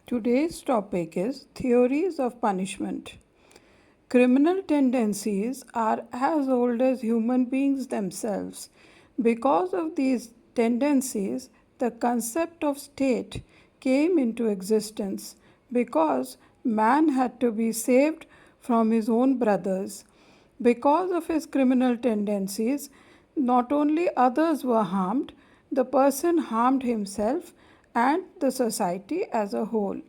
Today's topic is theories of punishment. Criminal tendencies are as old as human beings themselves. Because of these tendencies, the concept of state came into existence because man had to be saved from his own brothers. Because of his criminal tendencies, not only others were harmed, the person harmed himself and the society as a whole.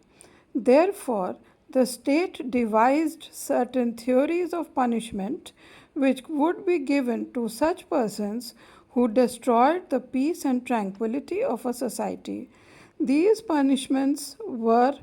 Therefore, the state devised certain theories of punishment which would be given to such persons who destroyed the peace and tranquility of a society. These punishments were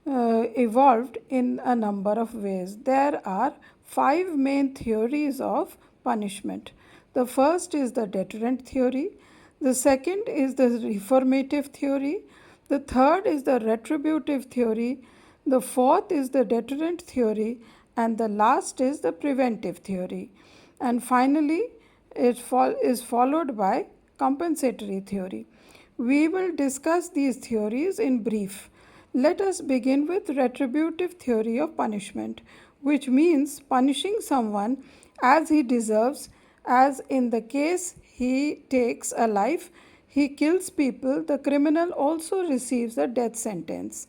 evolved in a number of ways. There are five main theories of punishment. The first is the deterrent theory, the second is the reformative theory, the third is the retributive theory, the fourth is the deterrent theory, and the last is the preventive theory. And finally, it is followed by compensatory theory. We will discuss these theories in brief. Let us begin with retributive theory of punishment, which means punishing someone as he deserves, as in the case he takes a life, he kills people, the criminal also receives a death sentence.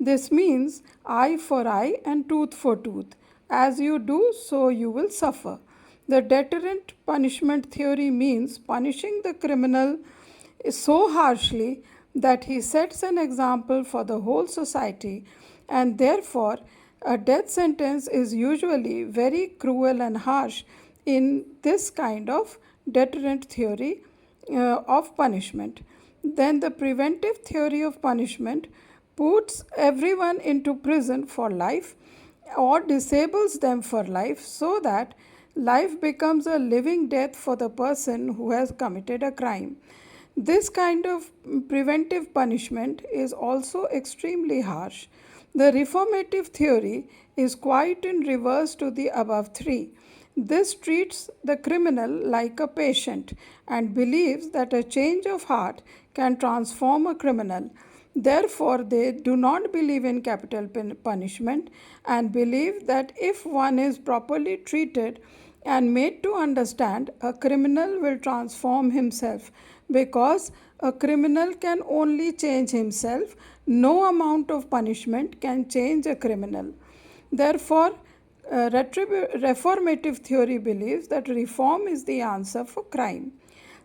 This means eye for eye and tooth for tooth. As you do, so you will suffer. The deterrent punishment theory means punishing the criminal so harshly that he sets an example for the whole society, and therefore a death sentence is usually very cruel and harsh in this kind of deterrent theory of punishment. Then the preventive theory of punishment puts everyone into prison for life or disables them for life so that life becomes a living death for the person who has committed a crime. This kind of preventive punishment is also extremely harsh. The reformative theory is quite in reverse to the above three. This treats the criminal like a patient and believes that a change of heart can transform a criminal. Therefore, they do not believe in capital punishment and believe that if one is properly treated and made to understand, a criminal will transform himself, because a criminal can only change himself. No amount of punishment can change a criminal. Therefore, reformative theory believes that reform is the answer for crime.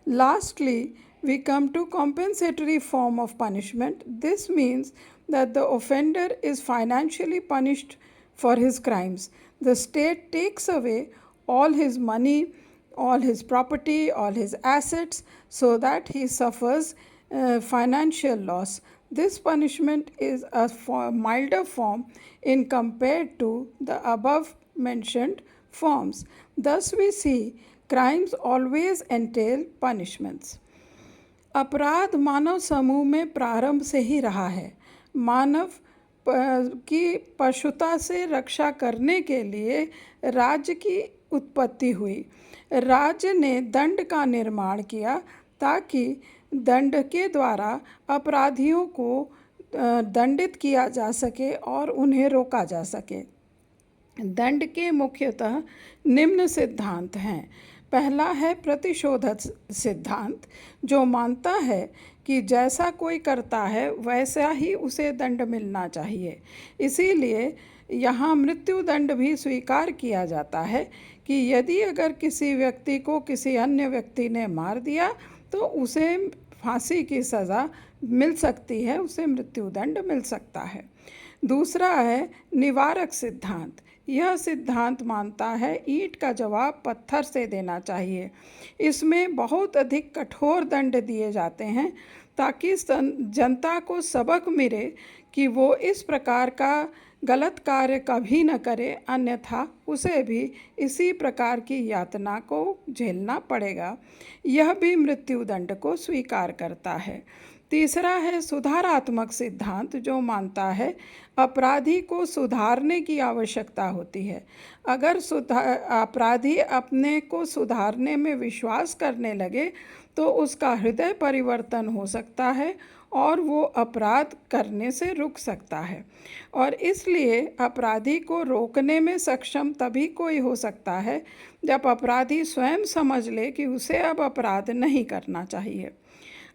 Lastly, we come to compensatory form of punishment. This means that the offender is financially punished for his crimes. The state takes away all his money, all his property, all his assets, so that he suffers financial loss. This punishment is a milder form in compared to the above mentioned forms. Thus, we see crimes always entail punishments. अपराध मानव समूह में प्रारंभ से ही रहा है. मानव की पशुता से रक्षा करने के लिए राज्य की उत्पत्ति हुई. राज्य ने दंड का निर्माण किया ताकि दंड के द्वारा अपराधियों को दंडित किया जा सके और उन्हें रोका जा सके. दंड के मुख्यतः निम्न सिद्धांत हैं. पहला है प्रतिशोधक सिद्धांत, जो मानता है कि जैसा कोई करता है वैसा ही उसे दंड मिलना चाहिए. इसीलिए यहाँ मृत्यु दंड भी स्वीकार किया जाता है कि यदि अगर किसी व्यक्ति को किसी अन्य व्यक्ति ने मार दिया तो उसे फांसी की सज़ा मिल सकती है, उसे मृत्युदंड मिल सकता है. दूसरा है निवारक सिद्धांत. यह सिद्धांत मानता है ईंट का जवाब पत्थर से देना चाहिए. इसमें बहुत अधिक कठोर दंड दिए जाते हैं ताकि जनता को सबक मिले कि वो इस प्रकार का गलत कार्य कभी न करे, अन्यथा उसे भी इसी प्रकार की यातना को झेलना पड़ेगा. यह भी मृत्युदंड को स्वीकार करता है. तीसरा है सुधारात्मक सिद्धांत, जो मानता है अपराधी को सुधारने की आवश्यकता होती है. अगर अपराधी अपने को सुधारने में विश्वास करने लगे तो उसका हृदय परिवर्तन हो सकता है और वो अपराध करने से रुक सकता है। और इसलिए अपराधी को रोकने में सक्षम तभी कोई हो सकता है जब अपराधी स्वयं समझ ले कि उसे अब अपराध नहीं करना चाहिए।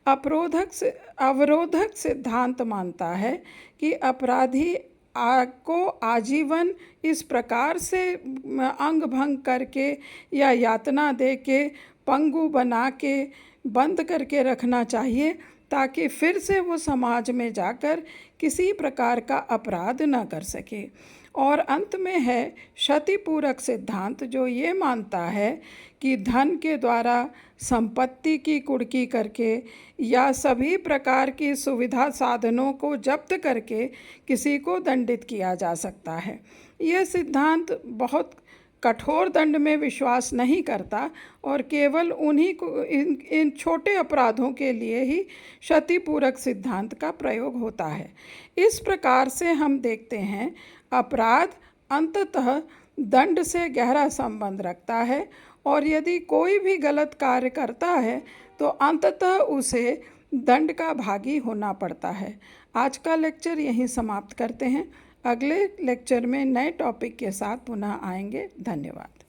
अवरोधक सिद्धांत मानता है कि अपराधी को आजीवन इस प्रकार से अंग भंग करके या यातना दे के पंगु बना के बंद करके रखना चाहिए ताकि फिर से वो समाज में जाकर किसी प्रकार का अपराध न कर सके। और अंत में है क्षतिपूरक सिद्धांत, जो ये मानता है कि धन के द्वारा संपत्ति की कुर्की करके या सभी प्रकार की सुविधा साधनों को जब्त करके किसी को दंडित किया जा सकता है। यह सिद्धांत बहुत कठोर दंड में विश्वास नहीं करता और केवल उन्हीं को इन छोटे अपराधों के लिए ही क्षतिपूरक सिद्धांत का प्रयोग होता है। इस प्रकार से हम देखते हैं अपराध अंततः दंड से गहरा संबंध रखता है और यदि कोई भी गलत कार्य करता है तो अंततः उसे दंड का भागी होना पड़ता है। आज का लेक्चर यहीं समाप्त करते हैं। अगले लेक्चर में नए टॉपिक के साथ पुनः आएंगे। धन्यवाद।